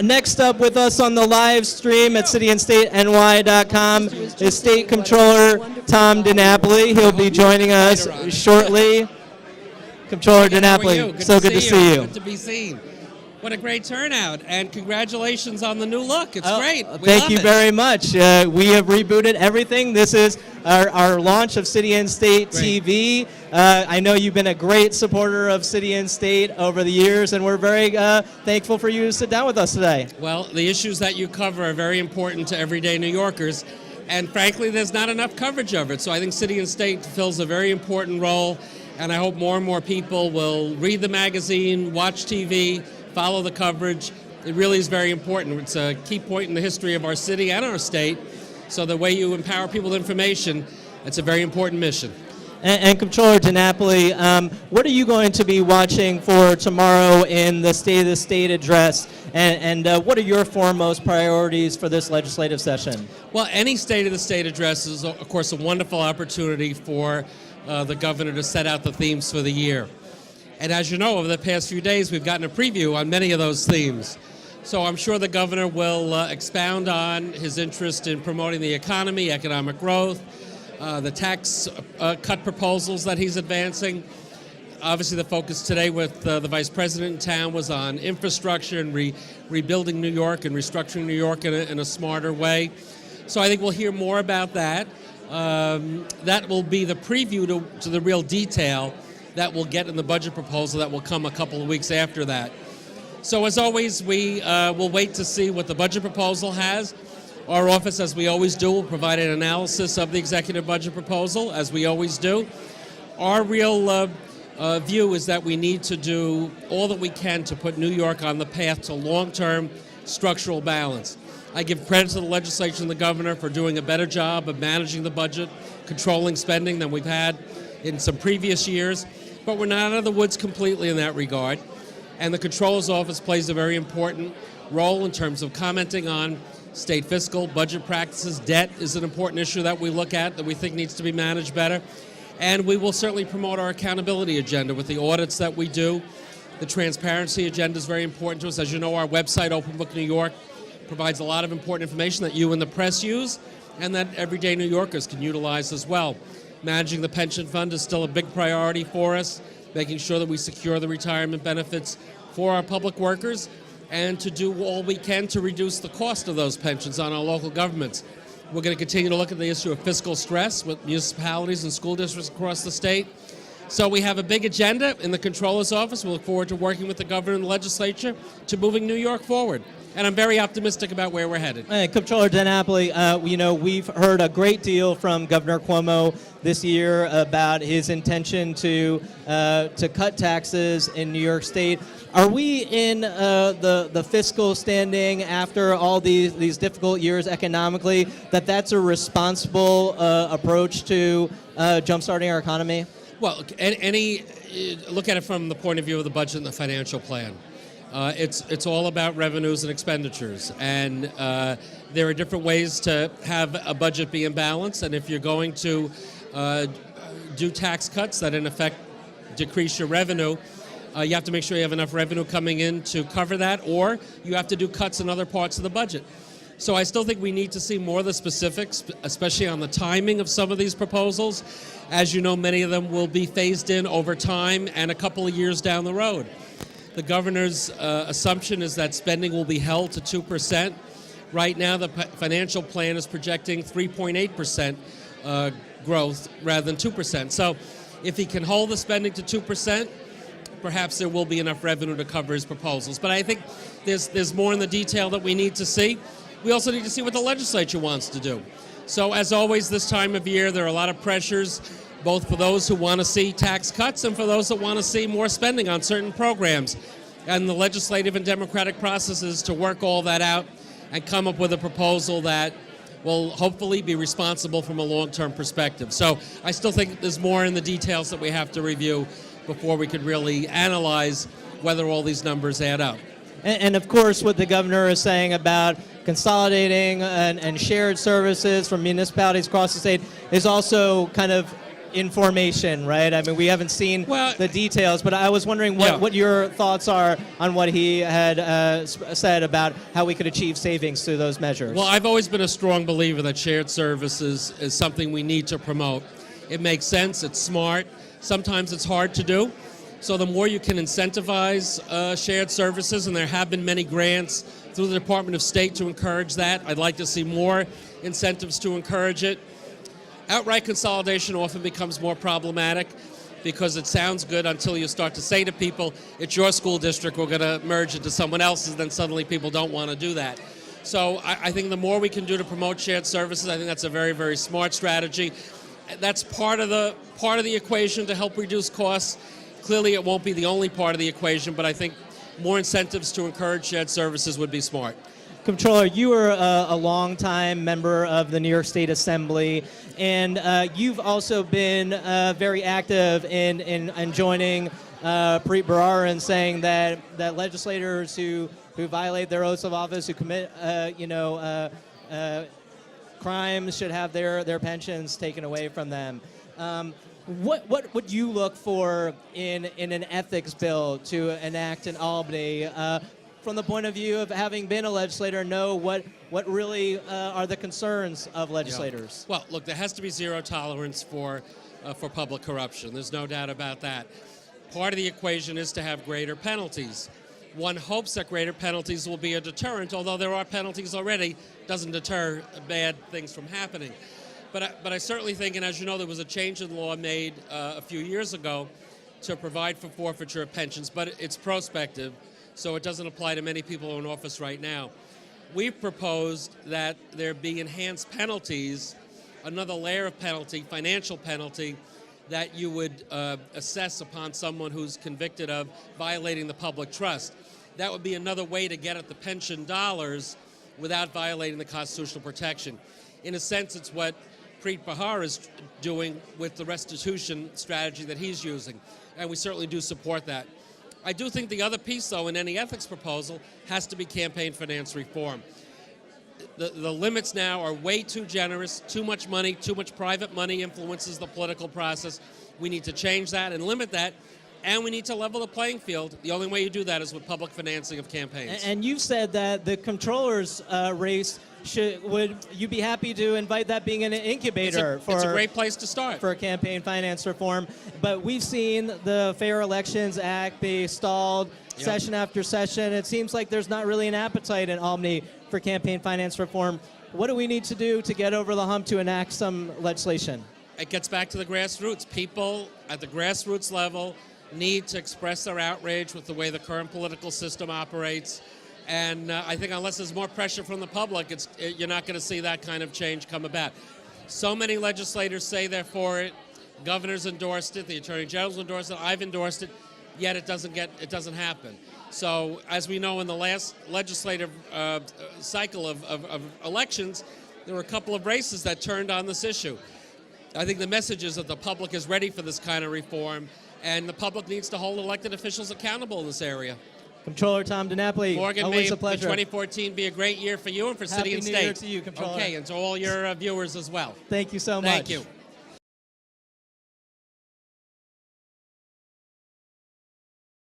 Next up with us on the live stream at cityandstateny.com is State Controller Tom DiNapoli. He'll be joining us shortly. Controller DiNapoli, so good to see you. Good to be seen. What a great turnout, and congratulations on the new look. It's great. Thank you very much. We have rebooted everything. This is our launch of City and State TV. I know you've been a great supporter of City and State over the years, and we're very thankful for you to sit down with us today. Well, the issues that you cover are very important to everyday New Yorkers, and frankly, there's not enough coverage of it. So I think City and State fills a very important role, and I hope more and more people will read the magazine, watch TV, follow the coverage. It really is very important. It's a key point in the history of our city and our state. So the way you empower people with information, it's a very important mission. And Comptroller DiNapoli, what are you going to be watching for tomorrow in the State of the State address? And what are your foremost priorities for this legislative session? Well, any State of the State address is, of course, a wonderful opportunity for the governor to set out the themes for the year. And as you know, over the past few days, we've gotten a preview on many of those themes. So I'm sure the governor will expound on his interest in promoting the economy, economic growth, the tax cut proposals that he's advancing. Obviously, the focus today with the vice president in town was on infrastructure and rebuilding New York and restructuring New York in a smarter way. So I think we'll hear more about that. That will be the preview to the real detail that we'll get in the budget proposal that will come a couple of weeks after that. So as always, we will wait to see what the budget proposal has. Our office, as we always do, will provide an analysis of the executive budget proposal, as we always do. Our real view is that we need to do all that we can to put New York on the path to long-term structural balance. I give credit to the legislature and the governor for doing a better job of managing the budget, controlling spending than we've had in some previous years. But we're not out of the woods completely in that regard. And the Comptroller's Office plays a very important role in terms of commenting on state fiscal, budget practices. Debt is an important issue that we look at that we think needs to be managed better. And we will certainly promote our accountability agenda with the audits that we do. The transparency agenda is very important to us. As you know, our website, Open Book New York, provides a lot of important information that you and the press use and that everyday New Yorkers can utilize as well. Managing the pension fund is still a big priority for us, making sure that we secure the retirement benefits for our public workers and to do all we can to reduce the cost of those pensions on our local governments. We're going to continue to look at the issue of fiscal stress with municipalities and school districts across the state. So we have a big agenda in the Comptroller's Office. We look forward to working with the governor and the legislature to moving New York forward. And I'm very optimistic about where we're headed. Comptroller DiNapoli, we've heard a great deal from Governor Cuomo this year about his intention to cut taxes in New York State. Are we in the fiscal standing after all these difficult years economically that's a responsible approach to jumpstarting our economy? Well, look at it from the point of view of the budget and the financial plan. It's all about revenues and expenditures, and there are different ways to have a budget be in balance. And if you're going to do tax cuts that in effect decrease your revenue, you have to make sure you have enough revenue coming in to cover that, or you have to do cuts in other parts of the budget. So I still think we need to see more of the specifics, especially on the timing of some of these proposals. As you know, many of them will be phased in over time and a couple of years down the road. The governor's assumption is that spending will be held to 2%. Right now, the financial plan is projecting 3.8% growth rather than 2%. So if he can hold the spending to 2%, perhaps there will be enough revenue to cover his proposals. But I think there's more in the detail that we need to see. We also need to see what the legislature wants to do. So as always, this time of year, there are a lot of pressures, both for those who want to see tax cuts and for those that want to see more spending on certain programs. And the legislative and democratic processes to work all that out and come up with a proposal that will hopefully be responsible from a long-term perspective. So I still think there's more in the details that we have to review before we could really analyze whether all these numbers add up. And of course, what the governor is saying about consolidating and shared services from municipalities across the state is also kind of information, right? I mean, we haven't seen Well, the details, but I was wondering what your thoughts are on what he had said about how we could achieve savings through those measures. Well, I've always been a strong believer that shared services is something we need to promote. It makes sense, it's smart, sometimes it's hard to do. So the more you can incentivize shared services, and there have been many grants through the Department of State to encourage that. I'd like to see more incentives to encourage it. Outright consolidation often becomes more problematic because it sounds good until you start to say to people, it's your school district, we're going to merge it to someone else's, then suddenly people don't want to do that. So I think the more we can do to promote shared services, I think that's a very, very smart strategy. That's part of the equation to help reduce costs. Clearly it won't be the only part of the equation, but I think more incentives to encourage shared services would be smart. Comptroller, you were a long-time member of the New York State Assembly, and you've also been very active in joining Preet Bharara in saying that legislators who violate their oaths of office, who commit crimes, should have their pensions taken away from them. What would you look for in an ethics bill to enact in Albany? From the point of view of having been a legislator, know what really are the concerns of legislators? Yeah. Well, look, there has to be zero tolerance for public corruption. There's no doubt about that. Part of the equation is to have greater penalties. One hopes that greater penalties will be a deterrent, although there are penalties already, doesn't deter bad things from happening. But I certainly think, and as you know, there was a change in law made a few years ago to provide for forfeiture of pensions, but it's prospective, so it doesn't apply to many people in office right now. We've proposed that there be enhanced penalties, another layer of penalty, financial penalty, that you would assess upon someone who's convicted of violating the public trust. That would be another way to get at the pension dollars without violating the constitutional protection. In a sense, it's what Preet Bharara is doing with the restitution strategy that he's using, and we certainly do support that. I do think the other piece, though, in any ethics proposal has to be campaign finance reform. The limits now are way too generous, too much money, too much private money influences the political process. We need to change that and limit that, and we need to level the playing field. The only way you do that is with public financing of campaigns. And you've said that the comptroller's race, would you be happy to invite that being an incubator it's a great place to start for campaign finance reform? But we've seen the Fair Elections Act be stalled session after session. It seems like there's not really an appetite in Albany for campaign finance reform. What do we need to do to get over the hump to enact some legislation? It gets back to the grassroots. People at the grassroots level need to express their outrage with the way the current political system operates. And I think unless there's more pressure from the public, you're not going to see that kind of change come about. So many legislators say they're for it. Governors endorsed it. The Attorney General's endorsed it. I've endorsed it. Yet it doesn't happen. So as we know, in the last legislative cycle of elections, there were a couple of races that turned on this issue. I think the message is that the public is ready for this kind of reform, and the public needs to hold elected officials accountable in this area. Comptroller Tom DiNapoli, Morgan, always may a pleasure. 2014 be a great year for you and for Happy city and New state. Year to you, Comptroller. Okay, and to all your viewers as well. Thank you so much. Thank you.